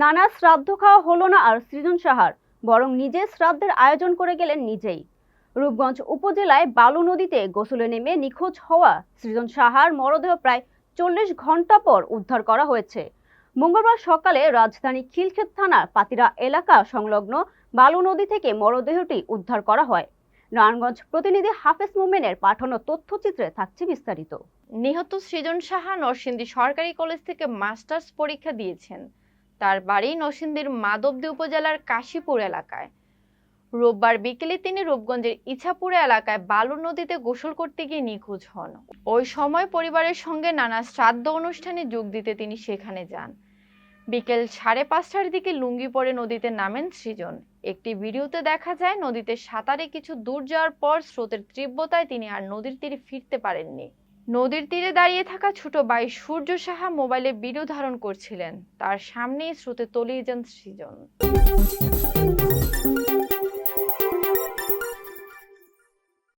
নানা শ্রাদ্ধ খাওয়া হলো না আর সৃজন সাহার, বরং নিজে শ্রাদ্ধের আয়োজন করে গেলেন নিজেই। রূপগঞ্জ উপজেলায় বালু নদীতে গোসলে নেমে নিখোঁজ হওয়া সৃজন সাহার মরদেহ প্রায় 40 ঘন্টা পর উদ্ধার করা হয়েছে। মঙ্গলবার সকালে রাজধানী খিলক্ষেত থানার পাতিরা এলাকা সংলগ্ন বালু নদী থেকে মরদেহটি উদ্ধার করা হয়। নারায়ণগঞ্জ প্রতিনিধি হাফেজ মোমেনের পাঠানো তথ্যচিত্রে থাকছে বিস্তারিত। নিহত সৃজন সাহা নরসিংদী সরকারি কলেজ থেকে মাস্টার্স পরীক্ষা দিয়েছেন। তার বাড়ি নরসিংদীর মাধবদী উপজেলার কাশীপুর এলাকায়। রোববার বিকেলে তিনি রূপগঞ্জের ইছাপুর এলাকায় বালু নদীতে গোসল করতে গিয়ে নিখোঁজ হন। ওই সময় পরিবারের সঙ্গে নানা শ্রাদ্ধ অনুষ্ঠানে যোগ দিতে তিনি সেখানে যান। বিকেল 5:30টার দিকে লুঙ্গি পরে নদীতে নামেন সৃজন। একটি ভিডিওতে দেখা যায় নদীতে সাঁতারে কিছু দূর যাওয়ার পর স্রোতের তীব্রতায় তিনি আর নদীর তীরে ফিরতে পারেননি। নদীর তীরে দাঁড়িয়ে থাকা ছোট ভাই সূর্য সাহা মোবাইলে ভিডিও ধারণ করছিলেন। তার সামনেই স্রোতে তলিয়ে যান সৃজন।